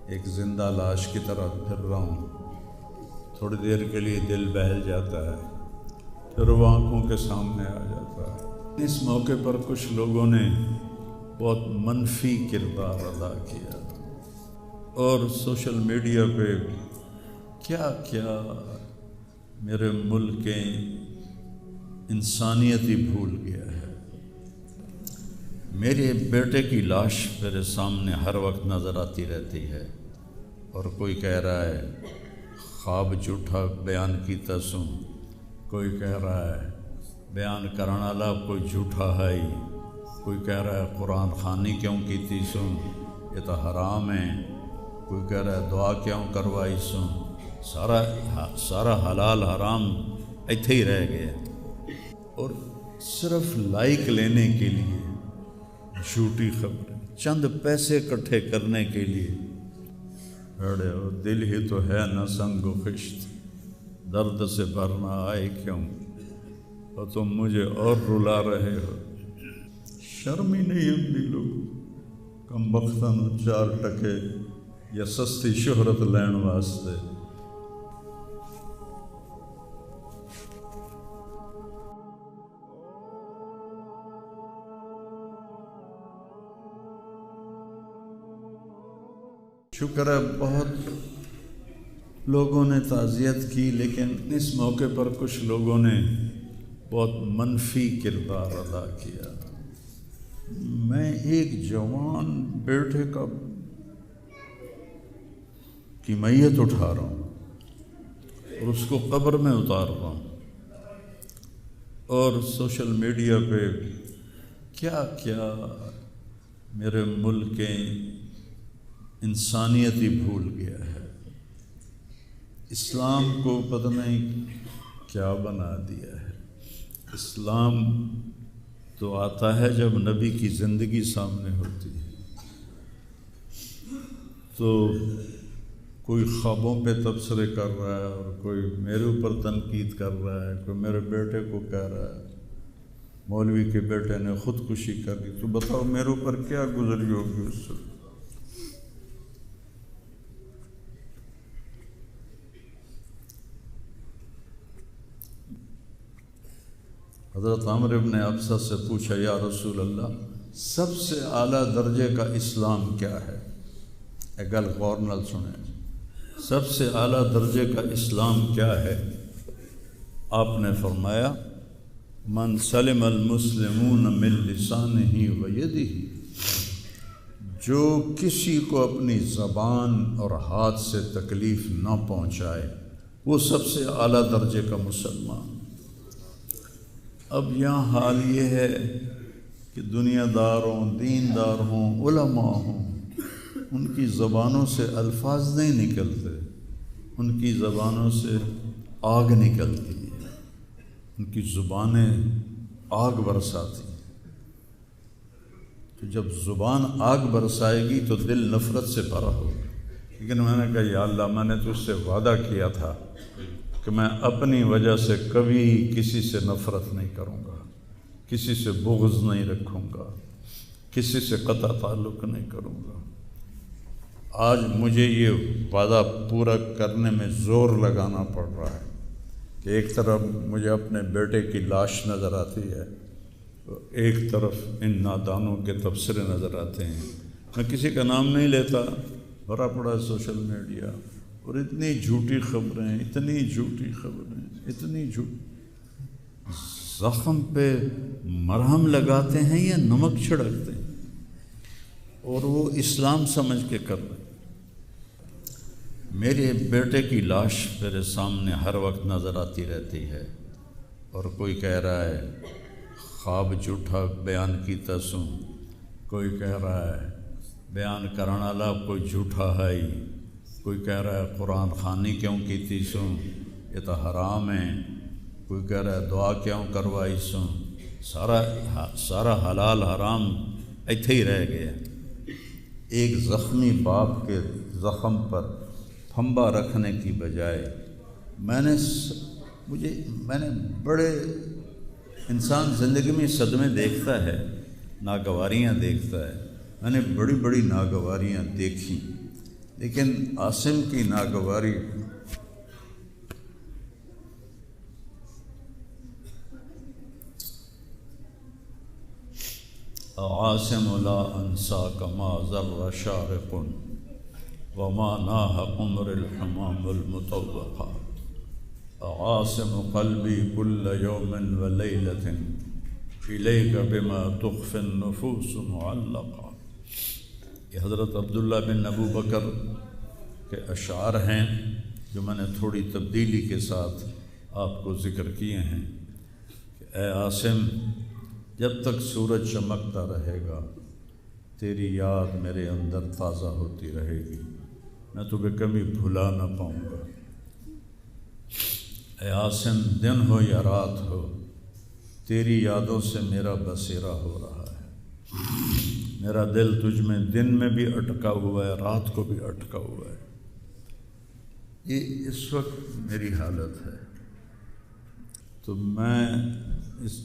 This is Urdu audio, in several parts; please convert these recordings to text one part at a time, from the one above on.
ایک زندہ لاش کی طرح پھر رہا ہوں۔ تھوڑی دیر کے لیے دل بہل جاتا ہے، پھر وہ آنکھوں کے سامنے آ جاتا ہے۔ اس موقع پر کچھ لوگوں نے بہت منفی کردار ادا کیا اور سوشل میڈیا پہ کیا کیا میرے ملک کے انسانیت ہی بھول گیا ہے۔ میرے بیٹے کی لاش میرے سامنے ہر وقت نظر آتی رہتی ہے، اور کوئی کہہ رہا ہے خواب جھوٹا بیان کیتا سوں، کوئی کہہ رہا ہے بیان کرنے والا کوئی جھوٹا ہے ہی، کوئی کہہ رہا ہے قرآن خوانی کیوں کیتی سوں، یہ تو حرام ہے، کوئی کہہ رہا ہے دعا کیوں کروائی سوں۔ سارا حلال حرام ایتھے ہی رہ گیا، اور صرف لائک لینے کے لیے جھوٹی خبریں، چند پیسے اکٹھے کرنے کے لیے بڑے ہو۔ دل ہی تو ہے نہ سنگ و خشت، درد سے بھرنا آئے کیوں، اور تم مجھے اور رلا رہے ہو۔ شرم ہی نہیں آتی لوگوں، کم بختاں چار ٹکے یا سستی شہرت لین واسطے۔ شکر ہے بہت لوگوں نے تعزیت کی، لیکن اس موقع پر کچھ لوگوں نے بہت منفی کردار ادا کیا۔ میں ایک جوان بیٹے کی میت اٹھا رہا ہوں اور اس کو قبر میں اتار رہا ہوں، اور سوشل میڈیا پہ کیا کیا میرے ملک کے انسانیت ہی بھول گیا ہے۔ اسلام کو پتہ نہیں کیا بنا دیا ہے۔ اسلام تو آتا ہے جب نبی کی زندگی سامنے ہوتی ہے، تو کوئی خوابوں پہ تبصرے کر رہا ہے، اور کوئی میرے اوپر تنقید کر رہا ہے، کوئی میرے بیٹے کو کہہ رہا ہے مولوی کے بیٹے نے خودکشی کر لی، تو بتاؤ میرے اوپر کیا گزری ہوگی اس سے۔ حضرت عمر ابن ابسہ سے پوچھا یا رسول اللہ، سب سے اعلیٰ درجے کا اسلام کیا ہے؟ ایک گل غور نال سنیں، سب سے اعلیٰ درجے کا اسلام کیا ہے؟ آپ نے فرمایا من سلم المسلمون من لسانہ و یدہ، جو کسی کو اپنی زبان اور ہاتھ سے تکلیف نہ پہنچائے وہ سب سے اعلیٰ درجے کا مسلمان۔ اب یہاں حال یہ ہے کہ دنیا دار ہوں، دیندار ہوں، علماء ہوں، ان کی زبانوں سے الفاظ نہیں نکلتے، ان کی زبانوں سے آگ نکلتی ہے، ان کی زبانیں آگ برساتی ہیں۔ تو جب زبان آگ برسائے گی تو دل نفرت سے بھرا ہوگا۔ لیکن میں نے کہا یا اللہ، میں نے تجھ سے وعدہ کیا تھا کہ میں اپنی وجہ سے کبھی کسی سے نفرت نہیں کروں گا، کسی سے بغض نہیں رکھوں گا، کسی سے قطع تعلق نہیں کروں گا۔ آج مجھے یہ وعدہ پورا کرنے میں زور لگانا پڑ رہا ہے کہ ایک طرف مجھے اپنے بیٹے کی لاش نظر آتی ہے، ایک طرف ان نادانوں کے تبصرے نظر آتے ہیں۔ میں کسی کا نام نہیں لیتا، بھرا پڑا ہے سوشل میڈیا، اور اتنی جھوٹی خبریں، اتنی جھوٹی خبریں، اتنی جھوٹ، زخم پہ مرہم لگاتے ہیں یا نمک چھڑکتے ہیں، اور وہ اسلام سمجھ کے کر رہے ہیں۔ میرے بیٹے کی لاش میرے سامنے ہر وقت نظر آتی رہتی ہے، اور کوئی کہہ رہا ہے خواب جھوٹا بیان کیتا سوں، کوئی کہہ رہا ہے بیان کرنے والا کوئی جھوٹا ہے ہی، کوئی کہہ رہا ہے قرآن خوانی کیوں کیتی سوں، یہ تو حرام ہے، کوئی کہہ رہا ہے دعا کیوں کروائی سوں۔ سارا حلال حرام ایتھے ہی رہ گیا۔ ایک زخمی باپ کے زخم پر پھنبا رکھنے کی بجائے میں نے بڑے انسان زندگی میں صدمے دیکھتا ہے، ناگواریاں دیکھتا ہے، میں نے بڑی بڑی ناگواریاں دیکھی، لیکن عاصم کی ناگواری عاصم لا انساک ما ذر شارق وما ناہ عمر الحمام المطوقہ عاصم قلبی کل یوم ولیلۃ الیک بما تخفی النفوس معلقہ۔ یہ حضرت عبداللہ بن ابو بکر کے اشعار ہیں جو میں نے تھوڑی تبدیلی کے ساتھ آپ کو ذکر کیے ہیں کہ اے عاصم، جب تک سورج چمکتا رہے گا تیری یاد میرے اندر تازہ ہوتی رہے گی، میں تمہیں کبھی بھلا نہ پاؤں گا۔ اے عاصم، دن ہو یا رات ہو تیری یادوں سے میرا بسیرا ہو رہا ہے، میرا دل تجھ میں دن میں بھی اٹکا ہوا ہے، رات کو بھی اٹکا ہوا ہے۔ یہ اس وقت میری حالت ہے، تو میں اس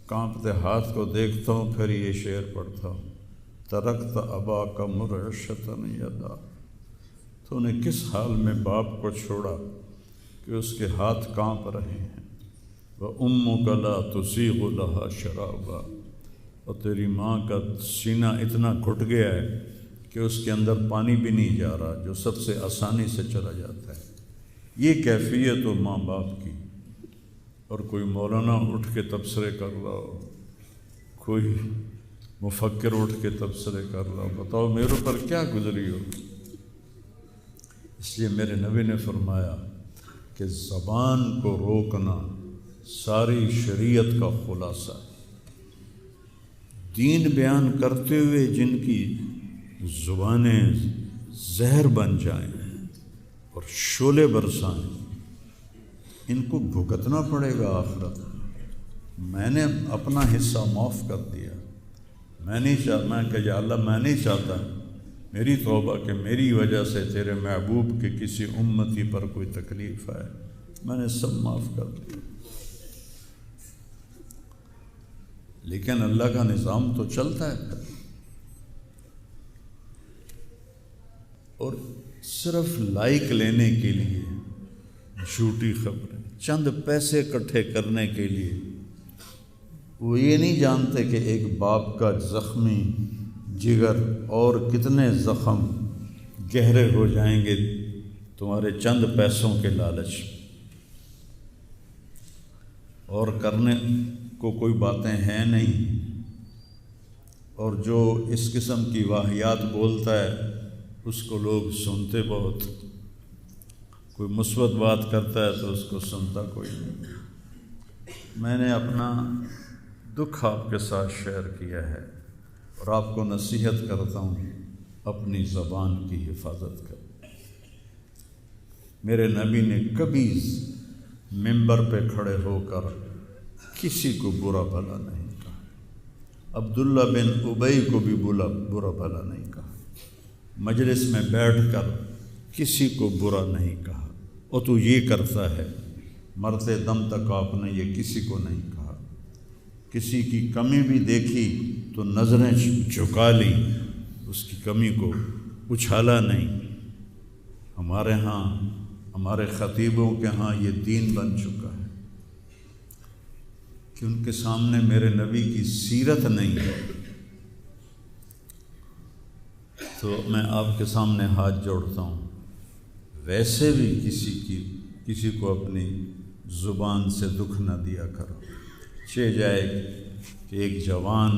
کانپتے ہاتھ کو دیکھتا ہوں، پھر یہ شعر پڑھتا ہوں، ترکت اباک مرعشۃ یدا، تو نے کس حال میں باپ کو چھوڑا کہ اس کے ہاتھ کانپ رہے ہیں، وَأُمُّكَ لَا تُسِيغُ لَهَا شَرَابًا، اور تیری ماں کا سینہ اتنا گھٹ گیا ہے کہ اس کے اندر پانی بھی نہیں جا رہا، جو سب سے آسانی سے چلا جاتا ہے۔ یہ کیفیت ہو ماں باپ کی، اور کوئی مولانا اٹھ کے تبصرے کر رہا ہو، کوئی مفکر اٹھ کے تبصرے کر رہا ہو، بتاؤ میرے اوپر کیا گزری ہو۔ اس لیے میرے نبی نے فرمایا کہ زبان کو روکنا ساری شریعت کا خلاصہ ہے۔ دین بیان کرتے ہوئے جن کی زبانیں زہر بن جائیں اور شعلے برسائیں، ان کو بھگتنا پڑے گا آخرت میں۔ میں نے اپنا حصہ معاف کر دیا، میں کہ یا اللہ میں نہیں چاہتا میری توبہ کہ میری وجہ سے تیرے محبوب کے کسی امتی پر کوئی تکلیف آئے، میں نے سب معاف کر دیا۔ لیکن اللہ کا نظام تو چلتا ہے پھر، اور صرف لائک لینے کے لیے جھوٹی خبریں، چند پیسے اکٹھے کرنے کے لیے، وہ یہ نہیں جانتے کہ ایک باپ کا زخمی جگر اور کتنے زخم گہرے ہو جائیں گے تمہارے چند پیسوں کے لالچ، اور کرنے کو کوئی باتیں ہیں نہیں، اور جو اس قسم کی واہیات بولتا ہے اس کو لوگ سنتے بہت، کوئی مثبت بات کرتا ہے تو اس کو سنتا کوئی نہیں۔ میں نے اپنا دکھ آپ کے ساتھ شیئر کیا ہے، اور آپ کو نصیحت کرتا ہوں اپنی زبان کی حفاظت کریں۔ میرے نبی نے کبھی منبر پہ کھڑے ہو کر کسی کو برا بھلا نہیں کہا، عبداللہ بن ابی کو بھی برا بھلا نہیں کہا، مجلس میں بیٹھ کر کسی کو برا نہیں کہا، اور تو یہ کرتا ہے، مرتے دم تک آپ نے یہ کسی کو نہیں کہا۔ کسی کی کمی بھی دیکھی تو نظریں جھکا لی، اس کی کمی کو اچھالا نہیں۔ ہمارے ہاں، ہمارے خطیبوں کے ہاں یہ دین بن چکا ہے کہ ان کے سامنے میرے نبی کی سیرت نہیں ہے، تو میں آپ کے سامنے ہاتھ جوڑتا ہوں، ویسے بھی کسی کو اپنی زبان سے دکھ نہ دیا کرو۔ چہ جائے کہ ایک جوان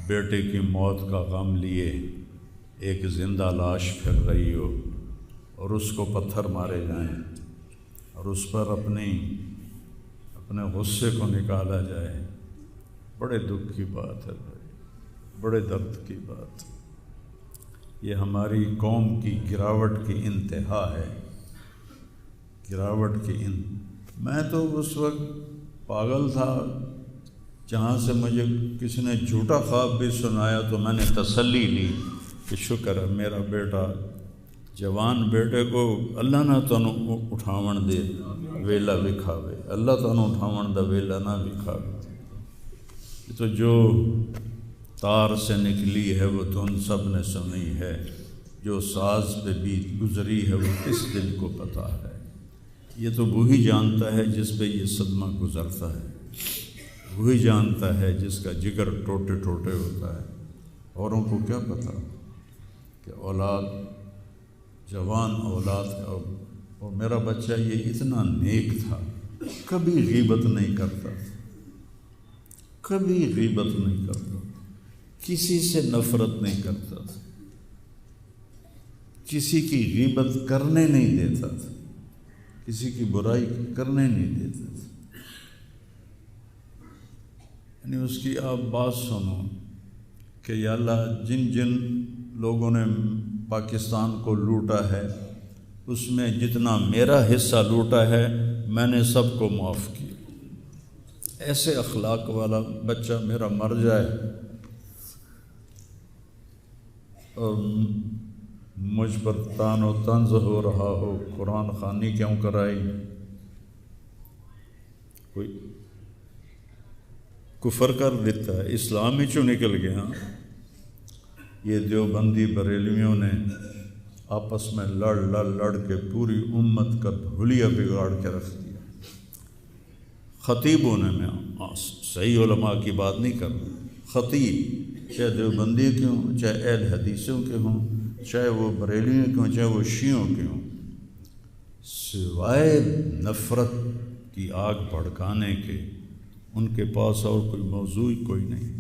بیٹے کی موت کا غم لیے ایک زندہ لاش پھر رہی ہو، اور اس کو پتھر مارے جائیں، اور اس پر اپنے غصے کو نکالا جائے، بڑے دکھ کی بات ہے بھائی، بڑے درد کی بات۔ یہ ہماری قوم کی گراوٹ کی انتہا ہے، گراوٹ کی میں تو اس وقت پاگل تھا، جہاں سے مجھے کسی نے جھوٹا خواب بھی سنایا تو میں نے تسلی لی کہ شکر ہے میرا بیٹا، جوان بیٹے کو اللہ نہ تنوں اٹھاون دے ویلا وکھاوے، اللہ تنوں اٹھاون دا ویلا نہ وکھاوے۔ تو جو تار سے نکلی ہے وہ دھن سب نے سنی ہے، جو ساز پہ بیت گزری ہے وہ کس دل کو پتہ ہے۔ یہ تو وہی جانتا ہے جس پہ یہ صدمہ گزرتا ہے، وہی جانتا ہے جس کا جگر ٹوٹے ٹوٹے ہوتا ہے۔ اوروں کو کیا پتہ کہ اولاد، جوان اولاد کا، اور میرا بچہ یہ اتنا نیک تھا، کبھی غیبت نہیں کرتا، کبھی غیبت نہیں کرتا، کسی سے نفرت نہیں کرتا تھا، کسی کی غیبت کرنے نہیں دیتا تھا، کسی کی برائی کرنے نہیں دیتا تھا۔ یعنی اس کی آپ بات سنو کہ یا اللہ جن جن لوگوں نے پاکستان کو لوٹا ہے اس میں جتنا میرا حصہ لوٹا ہے میں نے سب کو معاف کیا۔ ایسے اخلاق والا بچہ میرا مر جائے اور مجھ پر تان و طنز ہو رہا ہو، قرآن خوانی کیوں کرائی، کوئی کفر کر دیتا ہے، اسلام ہی چوں نکل گیا۔ یہ دیوبندی بریلویوں نے آپس میں لڑ کے پوری امت کا بھولیا بگاڑ کے رکھ دیا۔ خطیبوں نے، میں صحیح علماء کی بات نہیں کر رہا، خطیب چاہے دیوبندی کے ہوں، چاہے اہل حدیثوں کے ہوں، چاہے وہ بریلویوں کے ہوں، چاہے وہ شیعوں کے ہوں، سوائے نفرت کی آگ بھڑکانے کے ان کے پاس اور کوئی موضوع کوئی نہیں۔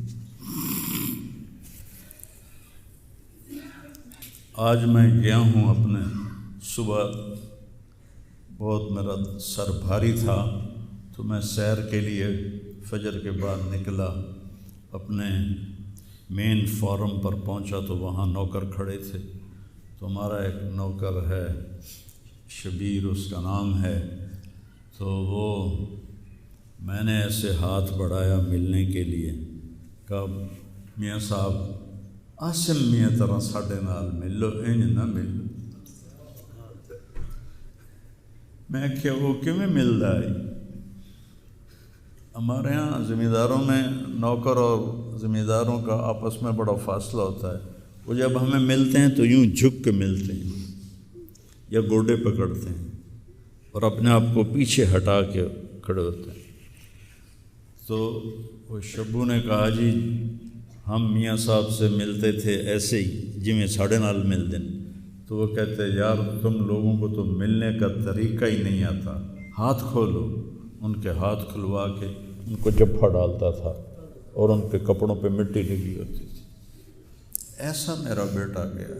آج میں گیا ہوں اپنے، صبح بہت میرا سر بھاری تھا تو میں سیر کے لیے فجر کے بعد نکلا، اپنے مین فارم پر پہنچا تو وہاں نوکر کھڑے تھے، تو ہمارا ایک نوکر ہے شبیر اس کا نام ہے، تو وہ میں نے ایسے ہاتھ بڑھایا ملنے کے لیے، کہا میاں صاحب آسم میاں طرح ساڈے نال مل لو، انج نہ مل لو۔ میں کیا وہ کیویں ملدا ہے؟ ہمارے ہاں زمینداروں میں نوکر اور زمینداروں کا آپس میں بڑا فاصلہ ہوتا ہے، وہ جب ہمیں ملتے ہیں تو یوں جھک کے ملتے ہیں یا گوڈے پکڑتے ہیں اور اپنے آپ کو پیچھے ہٹا کے کھڑے ہوتے ہیں۔ تو وہ شبو نے کہا جی ہم میاں صاحب سے ملتے تھے ایسے ہی جی میں ساڑھے نال مل دیں، تو وہ کہتے یار تم لوگوں کو تو ملنے کا طریقہ ہی نہیں آتا، ہاتھ کھولو۔ ان کے ہاتھ کھلوا کے ان کو جپھا ڈالتا تھا اور ان کے کپڑوں پہ مٹی لگی ہوتی تھی۔ ایسا میرا بیٹا گیا۔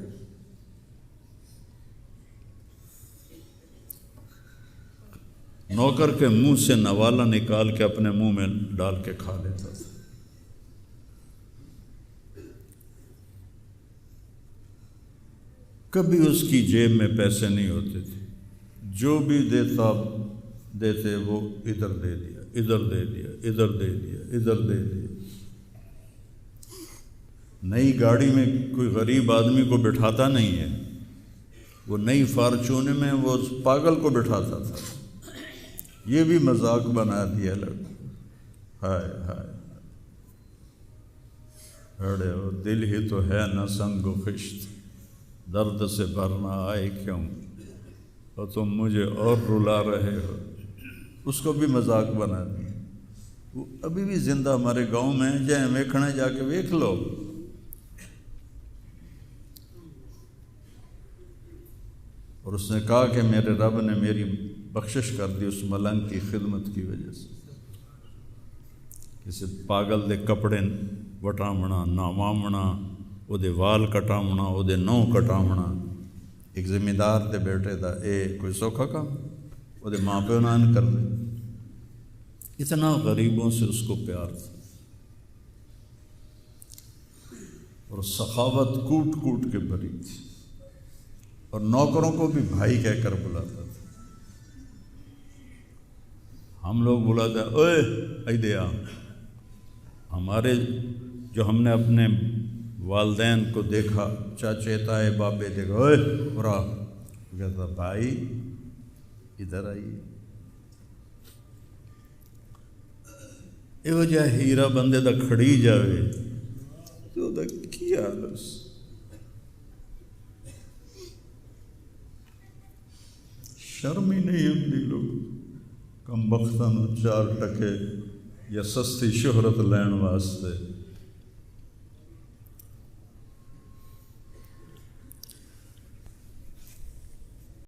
نوکر کے منہ سے نوالا نکال کے اپنے منہ میں ڈال کے کھا لیتا تھا۔ کبھی اس کی جیب میں پیسے نہیں ہوتے تھے، جو بھی دیتے وہ ادھر دے دیا، ادھر دے دیا، ادھر دے دیا، ادھر دے دیا۔ نئی گاڑی میں کوئی غریب آدمی کو بٹھاتا نہیں ہے، وہ نئی فارچون میں وہ پاگل کو بٹھاتا تھا۔ یہ بھی مذاق بنا دیا لڑکا، ہائے ہائے ارے وہ دل ہی تو ہے نہ سنگ و خشت، درد سے بھرنا آئے کیوں، اور تم مجھے اور رلا رہے ہو۔ اس کو بھی مذاق بنا دیا۔ وہ ابھی بھی زندہ ہمارے گاؤں میں جائیں ویکھنے جا کے ویکھ لو۔ اور اس نے کہا کہ میرے رب نے میری بخشش کر دی اس ملنگ کی خدمت کی وجہ سے۔ کسی پاگل دے کپڑے وٹامنا، ناوامنا، وہ دے وال کٹامنا، وہ دے نو کٹامنا، ایک زمیندار دے بیٹے دا اے کوئی سوکھا کام، وہ دے ماں پیو نان کر دے۔ اتنا غریبوں سے اس کو پیار تھا، اور سخاوت کوٹ کوٹ کے بھری تھی، اور نوکروں کو بھی بھائی کہہ کر بلاتا تھا۔ ہم لوگ بلاتے ہیں اوئے ایدے آ، ہمارے جو ہم نے اپنے والدین کو دیکھا، چاچے تائے بابے دیکھا، اوئے برا، کہتا بھائی ادھر آئیے۔ یہ جا ہیرا بندے دا کھڑی جاوے تو دا کی حالس، شرم ہی نہیں آتی لوگ کم بختاں نوں 4 ٹکے یا سستی شہرت لین واسطے